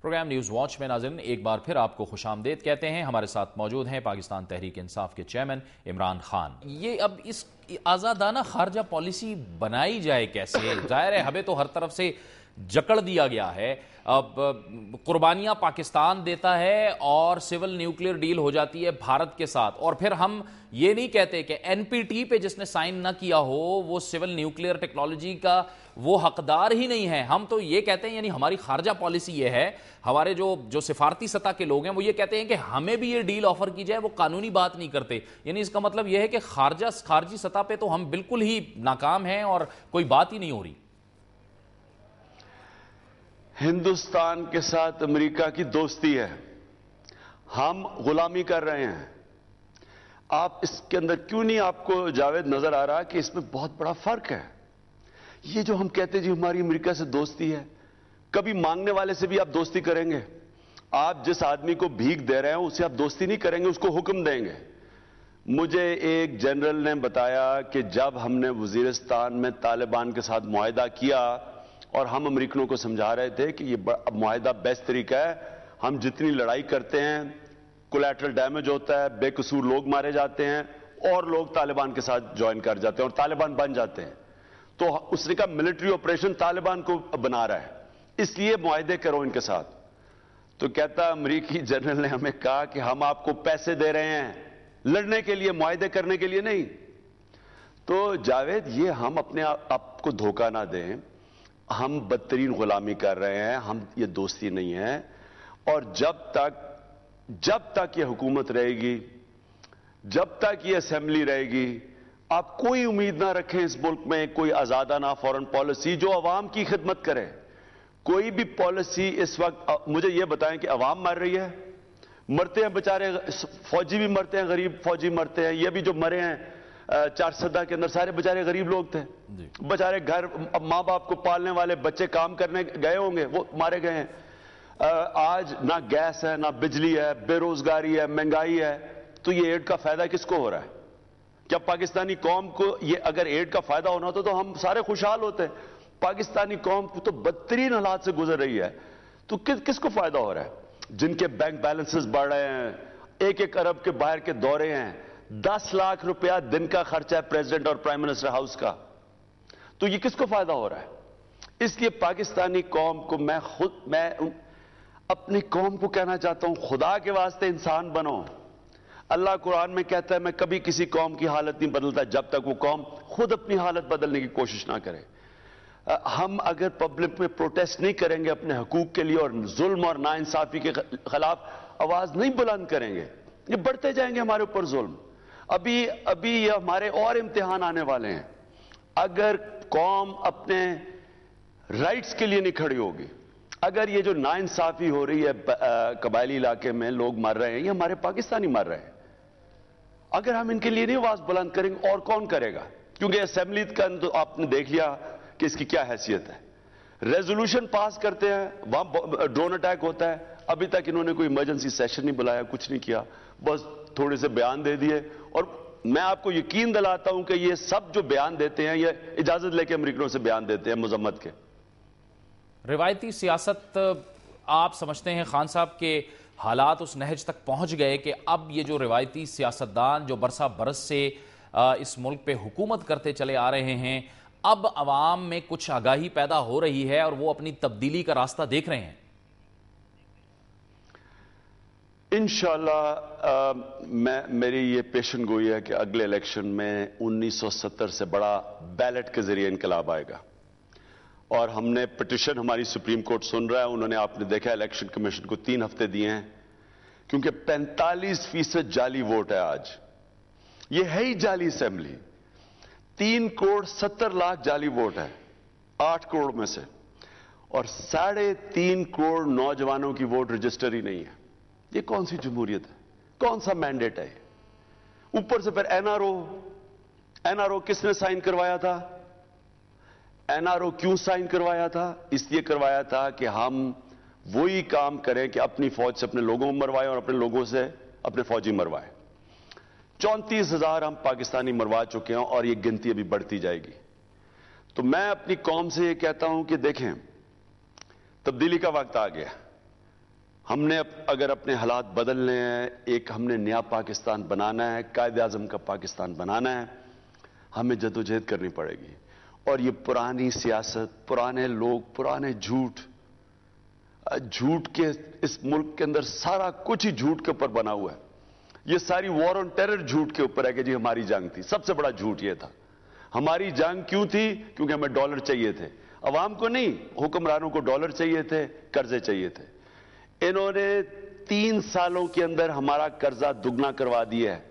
Programme news watch میں ناظرین ایک بار پھر آپ کو خوش آمدید کہتے ہیں. ہمارے ساتھ موجود ہیں پاکستان تحریک انصاف کے چیئرمین عمران خان. یہ اب اس آزادانہ خارجہ پالیسی بنائی جائے کیسے؟ ظاہر ہے ہمیں تو ہر طرف سے جکڑ دیا گیا ہے. اب قربانیاں پاکستان دیتا ہے اور سول نیوکلیئر ڈیل ہو جاتی ہے بھارت کے ساتھ, اور پھر ہم یہ نہیں کہتے کہ این پی ٹی پہ جس نے سائن نہ کیا ہو وہ سول نیوکلیئر ٹیکنالوجی کا وہ حقدار ہی نہیں ہے. ہم تو یہ کہتے ہیں, یعنی ہماری خارجہ پالیسی یہ ہے, ہمارے جو سفارتی سطح کے لوگ ہیں وہ یہ کہتے ہیں کہ ہمیں بھی یہ ڈیل آفر کی جائے, وہ قانونی بات نہیں کرتے. یعنی اس کا مطلب یہ ہے کہ خارجی سطح پہ تو ہم بالکل ہی ناکام ہیں اور کوئی بات ہی نہیں ہو رہی. ہندوستان کے ساتھ امریکہ کی دوستی ہے, ہم غلامی کر رہے ہیں. آپ اس کے اندر کیوں نہیں آپ کو جاوید نظر آ رہا کہ اس میں بہت بڑا فرق ہے؟ یہ جو ہم کہتے ہیں جی ہماری امریکہ سے دوستی ہے, کبھی مانگنے والے سے بھی آپ دوستی کریں گے؟ آپ جس آدمی کو بھیک دے رہے ہیں اسے آپ دوستی نہیں کریں گے, اس کو حکم دیں گے. مجھے ایک جنرل نے بتایا کہ جب ہم نے وزیرستان میں طالبان کے ساتھ معاہدہ کیا اور ہم امریکنوں کو سمجھا رہے تھے کہ یہ معاہدہ بیسٹ طریقہ ہے, ہم جتنی لڑائی کرتے ہیں کولیٹرل ڈیمیج ہوتا ہے, بے قصور لوگ مارے جاتے ہیں اور لوگ طالبان کے ساتھ جوائن کر جاتے ہیں اور طالبان بن جاتے ہیں, تو اس نے کہا ملٹری آپریشن طالبان کو بنا رہا ہے, اس لیے معاہدے کرو ان کے ساتھ. تو کہتا امریکی جنرل نے ہمیں کہا کہ ہم آپ کو پیسے دے رہے ہیں لڑنے کے لیے, معاہدے کرنے کے لیے نہیں. تو جاوید یہ ہم اپنے آپ کو دھوکہ نہ دیں, ہم بدترین غلامی کر رہے ہیں, ہم یہ دوستی نہیں ہے. اور جب تک یہ حکومت رہے گی, جب تک یہ اسمبلی رہے گی, آپ کوئی امید نہ رکھیں اس ملک میں کوئی آزادانہ فورن پالیسی جو عوام کی خدمت کرے. کوئی بھی پالیسی اس وقت مجھے یہ بتائیں کہ عوام مر رہی ہے, مرتے ہیں بیچارے, فوجی بھی مرتے ہیں, غریب فوجی مرتے ہیں, یہ بھی جو مرے ہیں 4 کے اندر سارے بیچارے غریب لوگ تھے, بیچارے گھر ماں باپ کو پالنے والے بچے کام کرنے گئے ہوں گے, وہ مارے گئے ہیں. آج نہ گیس ہے, نہ بجلی ہے, بے روزگاری ہے, مہنگائی ہے. تو یہ ایڈ کا فائدہ کس کو ہو رہا ہے؟ کیا پاکستانی قوم کو یہ اگر ایڈ کا فائدہ ہونا ہوتا تو ہم سارے خوشحال ہوتے. پاکستانی قوم کو تو بدترین حالات سے گزر رہی ہے, تو کس کو فائدہ ہو رہا ہے؟ جن کے بینک بیلنسز بڑھ رہے ہیں, 1 ارب کے باہر کے دورے ہیں, 10 لاکھ روپیہ دن کا خرچہ ہے پریزیڈنٹ اور پرائم منسٹر ہاؤس کا, تو یہ کس کو فائدہ ہو رہا ہے؟ اس لیے پاکستانی قوم کو میں اپنی قوم کو کہنا چاہتا ہوں, خدا کے واسطے انسان بنو. اللہ قرآن میں کہتا ہے میں کبھی کسی قوم کی حالت نہیں بدلتا جب تک وہ قوم خود اپنی حالت بدلنے کی کوشش نہ کرے. ہم اگر پبلک میں پروٹیسٹ نہیں کریں گے اپنے حقوق کے لیے اور ظلم اور ناانصافی کے خلاف آواز نہیں بلند کریں گے, یہ بڑھتے جائیں گے ہمارے اوپر ظلم. ابھی یہ ہمارے اور امتحان آنے والے ہیں. اگر قوم اپنے رائٹس کے لیے نہیں کھڑی ہوگی, اگر یہ جو ناانصافی ہو رہی ہے قبائلی علاقے میں لوگ مر رہے ہیں, یہ ہمارے پاکستانی مر رہے ہیں, اگر ہم ان کے لیے نہیں آواز بلند کریں گے اور کون کرے گا؟ کیونکہ اسمبلی کا تو آپ نے دیکھ لیا کہ اس کی کیا حیثیت ہے. ریزولوشن پاس کرتے ہیں, وہاں ڈرون اٹیک ہوتا ہے, ابھی تک انہوں نے کوئی ایمرجنسی سیشن نہیں بلایا, کچھ نہیں کیا, بس تھوڑے سے بیان دے دیے. اور میں آپ کو یقین دلاتا ہوں کہ یہ سب جو بیان دیتے ہیں یہ اجازت لے کے امریکنوں سے بیان دیتے ہیں مذمت کے. روایتی سیاست آپ سمجھتے ہیں خان صاحب کے حالات اس نہج تک پہنچ گئے کہ اب یہ جو روایتی سیاستدان جو برسہ برس سے اس ملک پہ حکومت کرتے چلے آ رہے ہیں, اب عوام میں کچھ آگاہی پیدا ہو رہی ہے اور وہ اپنی تبدیلی کا راستہ دیکھ رہے ہیں؟ انشاءاللہ میری یہ پیشن گوئی ہے کہ اگلے الیکشن میں 1970 سے بڑا بیلٹ کے ذریعے انقلاب آئے گا. اور ہم نے پٹیشن ہماری سپریم کورٹ سن رہا ہے, انہوں نے آپ نے دیکھا الیکشن کمیشن کو 3 ہفتے دیے ہیں, کیونکہ 45% جعلی ووٹ ہے. آج یہ ہے ہی جعلی اسمبلی, 3 کروڑ 70 لاکھ جعلی ووٹ ہے 8 کروڑ میں سے, اور 3.5 کروڑ نوجوانوں کی ووٹ رجسٹر ہی نہیں ہے. یہ کون سی جمہوریت ہے؟ کون سا مینڈیٹ ہے؟ اوپر سے پھر این آر او کس نے سائن کروایا تھا؟ این آر او کیوں سائن کروایا تھا؟ اس لیے کروایا تھا کہ ہم وہی کام کریں کہ اپنی فوج سے اپنے لوگوں مروائیں اور اپنے لوگوں سے اپنے فوجی مروائیں. 34,000 ہم پاکستانی مروا چکے ہیں اور یہ گنتی ابھی بڑھتی جائے گی. تو میں اپنی قوم سے یہ کہتا ہوں کہ دیکھیں, تبدیلی کا وقت آ گیا. ہم نے اگر اپنے حالات بدلنے ہیں، ایک ہم نے نیا پاکستان بنانا ہے، قائد اعظم کا پاکستان بنانا ہے، ہمیں جدوجہد کرنی پڑے گی. اور یہ پرانی سیاست، پرانے لوگ، پرانے جھوٹ کے اس ملک کے اندر سارا کچھ ہی جھوٹ کے اوپر بنا ہوا ہے. یہ ساری وار آن ٹیرر جھوٹ کے اوپر ہے کہ جی ہماری جنگ تھی. سب سے بڑا جھوٹ یہ تھا. ہماری جنگ کیوں تھی؟ کیونکہ ہمیں ڈالر چاہیے تھے. عوام کو نہیں، حکمرانوں کو ڈالر چاہیے تھے، قرضے چاہیے تھے. انہوں نے 3 سالوں کے اندر ہمارا قرضہ دگنا کروا دیا ہے.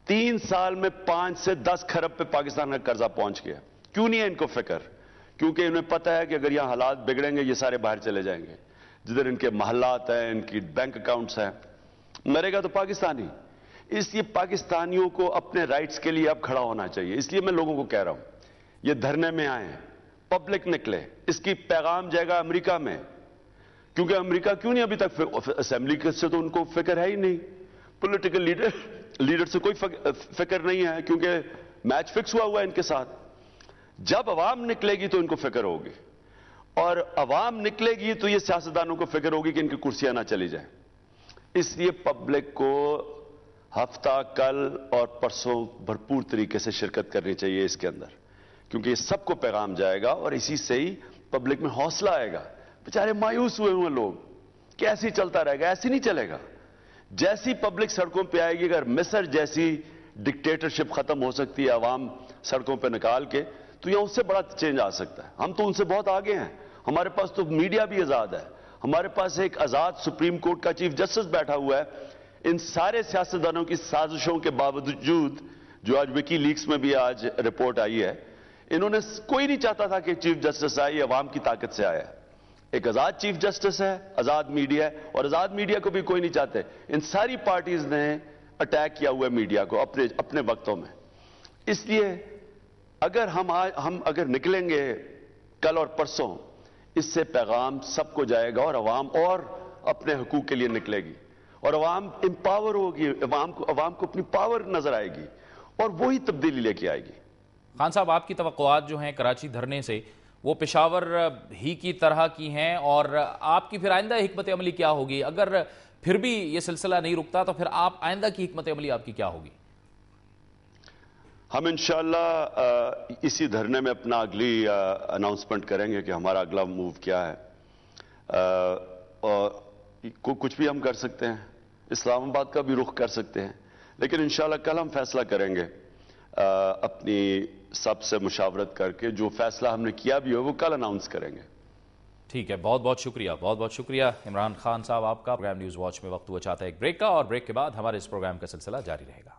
3 سال میں 5 سے 10 کھرب پہ پاکستان کا قرضہ پہنچ گیا. کیوں نہیں ہے ان کو فکر؟ کیونکہ انہیں پتا ہے کہ اگر یہاں حالات بگڑیں گے یہ سارے باہر چلے جائیں گے. جدھر ان کے محلات ہیں، ان کی بینک اکاؤنٹس ہیں، مرے گا تو پاکستانی. اس لیے پاکستانیوں کو اپنے رائٹس کے لیے اب کھڑا ہونا چاہیے. اس لیے میں لوگوں کو کہہ رہا ہوں یہ دھرنے میں آئیں، پبلک نکلے. اس کی پیغام جائے گا امریکہ میں. کیونکہ امریکہ کیوں نہیں ابھی تک اسمبلی سے تو ان کو فکر ہے ہی نہیں. پولیٹیکل لیڈر سے کوئی فکر نہیں ہے کیونکہ میچ فکس ہوا ہے ان کے ساتھ. جب عوام نکلے گی تو ان کو فکر ہوگی، اور عوام نکلے گی تو یہ سیاستدانوں کو فکر ہوگی کہ ان کی کرسیاں نہ چلی جائیں. اس لیے پبلک کو ہفتہ کل اور پرسوں بھرپور طریقے سے شرکت کرنی چاہیے اس کے اندر، کیونکہ یہ سب کو پیغام جائے گا اور اسی سے ہی پبلک میں حوصلہ آئے گا. بیچارے مایوس ہوئے لوگ کہ ایسے ہی چلتا رہے گا. ایسے نہیں چلے گا. جیسی پبلک سڑکوں پہ آئے گی، اگر مصر جیسی ڈکٹیٹرشپ ختم ہو سکتی ہے عوام سڑکوں پہ نکال کے، تو یہاں اس سے بڑا چینج آ سکتا ہے. ہم تو ان سے بہت آگے ہیں. ہمارے پاس تو میڈیا بھی آزاد ہے. ہمارے پاس ایک آزاد سپریم کورٹ کا چیف جسٹس بیٹھا ہوا ہے. ان سارے سیاستدانوں کی سازشوں کے باوجود، جو آج وکی لیکس میں بھی آج رپورٹ آئی ہے، انہوں نے کوئی نہیں چاہتا تھا کہ چیف جسٹس آئے. یہ عوام کی طاقت سے آیا ہے. ایک آزاد چیف جسٹس ہے، آزاد میڈیا ہے، اور آزاد میڈیا کو بھی کوئی نہیں چاہتے. ان ساری پارٹیز نے اٹیک کیا ہوا ہے میڈیا کو اپنے وقتوں میں. اس لیے اگر ہم اگر نکلیں گے کل اور پرسوں، اس سے پیغام سب کو جائے گا اور عوام اور اپنے حقوق کے لیے نکلے گی، اور عوام امپاور ہوگی. عوام کو اپنی پاور نظر آئے گی اور وہی تبدیلی لے کے آئے گی. خان صاحب، آپ کی توقعات جو ہیں کراچی دھرنے سے، وہ پشاور ہی کی طرح کی ہیں، اور آپ کی پھر آئندہ حکمت عملی کیا ہوگی؟ اگر پھر بھی یہ سلسلہ نہیں رکتا تو پھر آپ آئندہ کی حکمت عملی آپ کی کیا ہوگی؟ ہم انشاءاللہ اسی دھرنے میں اپنا اگلی اناؤنسمنٹ کریں گے کہ ہمارا اگلا موو کیا ہے. اور کچھ بھی ہم کر سکتے ہیں، اسلام آباد کا بھی رخ کر سکتے ہیں، لیکن انشاءاللہ کل ہم فیصلہ کریں گے اپنی سب سے مشاورت کر کے. جو فیصلہ ہم نے کیا بھی ہو وہ کل اناؤنس کریں گے. ٹھیک ہے، بہت بہت شکریہ، بہت بہت شکریہ عمران خان صاحب آپ کا. پروگرام نیوز واچ میں وقت ہوا چاہتا ہے ایک بریک کا، اور بریک کے بعد ہمارے اس پروگرام کا سلسلہ جاری رہے گا.